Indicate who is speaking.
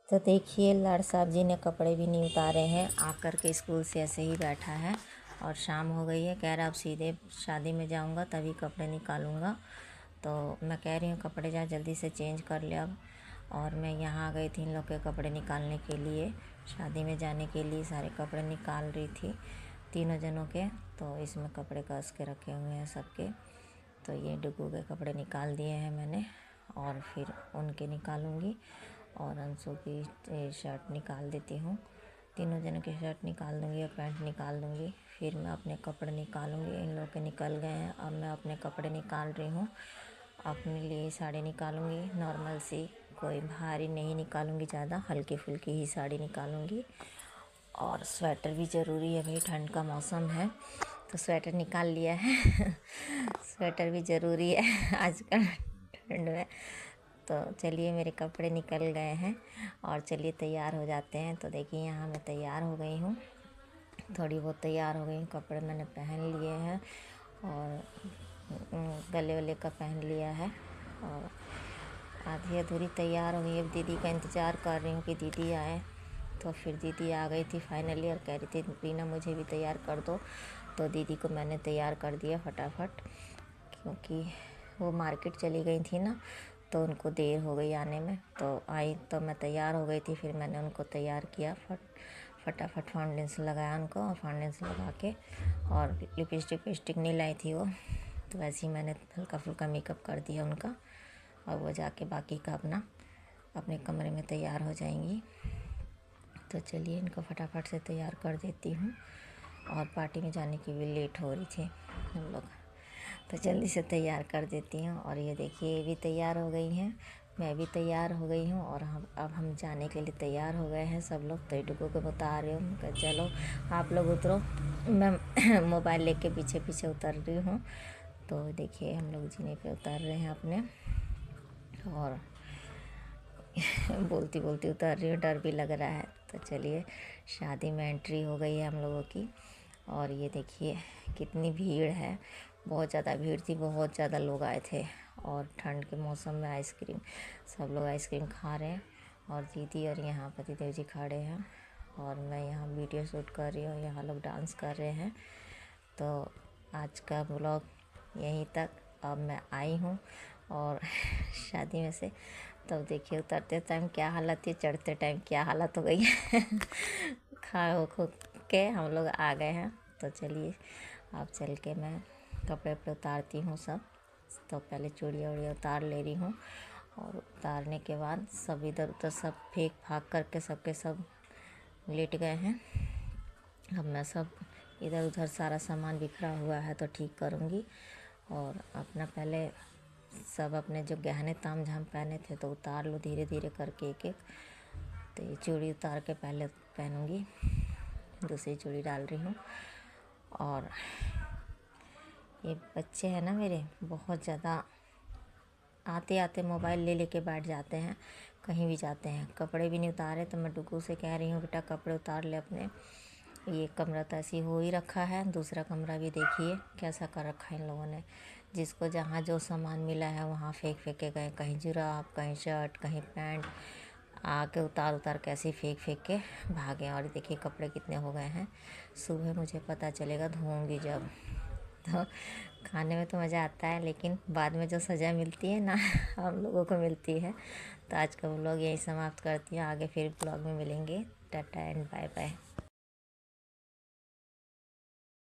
Speaker 1: तो देखिए लाड साहब जी ने कपड़े भी नहीं उतारे हैं, आकर के स्कूल से ऐसे ही बैठा है और शाम हो गई है। कह रहा अब सीधे शादी में जाऊंगा तभी कपड़े निकालूंगा। तो मैं कह रही हूँ कपड़े जा जल्दी से चेंज कर ले अब। और मैं यहाँ आ गई थी इन लोग के कपड़े निकालने के लिए, शादी में जाने के लिए सारे कपड़े निकाल रही थी तीनों जनों के। तो इसमें कपड़े कस के रखे हुए हैं सबके। तो ये डुगू के कपड़े निकाल दिए हैं मैंने और फिर उनके निकालूंगी और अंशु की शर्ट निकाल देती हूँ। तीनों जनों की शर्ट निकाल दूँगी और पैंट निकाल दूँगी। फिर मैं अपने कपड़े निकालूँगी। इन लोग के निकल गए हैं, अब मैं अपने कपड़े निकाल रही हूँ। अपने लिए साड़ी निकालूँगी नॉर्मल सी, कोई भारी नहीं निकालूँगी, ज़्यादा हल्की फुल्की ही साड़ी निकालूँगी। और स्वेटर भी ज़रूरी है भाई, ठंड का मौसम है तो स्वेटर निकाल लिया है स्वेटर भी ज़रूरी है आजकल ठंड में। तो चलिए मेरे कपड़े निकल गए हैं और चलिए तैयार हो जाते हैं। तो देखिए यहाँ मैं तैयार हो गई हूँ, थोड़ी बहुत तैयार हो गई हूँ। कपड़े मैंने पहन लिए हैं और गले वले का पहन लिया है और आधी अधूरी तैयार हो गई। अब दीदी का इंतज़ार कर रही हूँ कि दीदी आए। तो फिर दीदी आ गई थी फाइनली और कह रही थी रीना मुझे भी तैयार कर दो। तो दीदी को मैंने तैयार कर दिया फटाफट, क्योंकि वो मार्केट चली गई थी ना तो उनको देर हो गई आने में। तो आई तो मैं तैयार हो गई थी, फिर मैंने उनको तैयार किया फटाफट फाउंडेशन लगाया उनको और फाउंडेशन लगा के, और लिपस्टिक विस्टिक नहीं लाई थी वो, तो वैसे ही मैंने हल्का फुल्का मेकअप कर दिया उनका। और वो जाके बाकी का अपने कमरे में तैयार हो जाएंगी। तो चलिए इनको फटाफट से तैयार कर देती हूँ और पार्टी में जाने की भी लेट हो रही थी हम लोग, तो जल्दी से तैयार कर देती हूँ। और ये देखिए ये भी तैयार हो गई हैं, मैं भी तैयार हो गई हूँ और हम जाने के लिए तैयार हो गए हैं सब लोग। तो डुगू को बता रही हूँ चलो आप लोग उतरो, मैं मोबाइल लेके पीछे पीछे उतर रही हूँ। तो देखिए हम लोग जीने पे उतर रहे हैं अपने और बोलती बोलती उतर रही हूँ, डर भी लग रहा है। तो चलिए शादी में एंट्री हो गई है हम लोगों की। और ये देखिए कितनी भीड़ है, बहुत ज़्यादा भीड़ थी, बहुत ज़्यादा लोग आए थे। और ठंड के मौसम में आइसक्रीम, सब लोग आइसक्रीम खा रहे हैं और दीदी और यहाँ पतिदेव जी खड़े हैं और मैं यहाँ वीडियो शूट कर रही हूँ, यहाँ लोग डांस कर रहे हैं। तो आज का ब्लॉग यहीं तक। अब मैं आई हूँ और शादी में से, तब देखिए उतरते टाइम क्या हालत थी, चढ़ते टाइम क्या हालत हो गई है खा हो खुद के हम लोग आ गए हैं। तो चलिए अब चल के मैं कपड़े पे उतारती हूँ सब। तो पहले चूड़ियाँ उड़िया उतार ले रही हूँ और उतारने के बाद सब इधर उधर सब फेंक फाक करके सबके सब लेट गए हैं। अब मैं सब इधर उधर सारा सामान बिखरा हुआ है तो ठीक करूँगी। और अपना पहले सब अपने जो गहने ताम झाम पहने थे तो उतार लो धीरे धीरे करके एक एक। तो ये चूड़ी उतार के पहले पहनूँगी, दूसरी चूड़ी डाल रही हूँ। और ये बच्चे हैं ना मेरे, बहुत ज़्यादा आते आते मोबाइल ले लेके बैठ जाते हैं, कहीं भी जाते हैं। कपड़े भी नहीं उतारे तो मैं डुगू से कह रही हूँ बेटा कपड़े उतार ले अपने। ये कमरा तो ऐसे ही हो ही रखा है, दूसरा कमरा भी देखिए कैसा कर रखा है इन लोगों ने। जिसको जहाँ जो सामान मिला है वहाँ फेंक फेंक के गए, कहीं जुराब, कहीं शर्ट, कहीं पैंट, आके उतार उतार कैसे फेंक फेंक के भागे। और देखिए कपड़े कितने हो गए हैं, सुबह मुझे पता चलेगा धोऊंगी जब। तो खाने में तो मज़ा आता है लेकिन बाद में जो सज़ा मिलती है ना हम लोगों को मिलती है। तो आज का व्लॉग यही समाप्त करती हूँ, आगे फिर ब्लॉग में मिलेंगे। Tata and bye bye.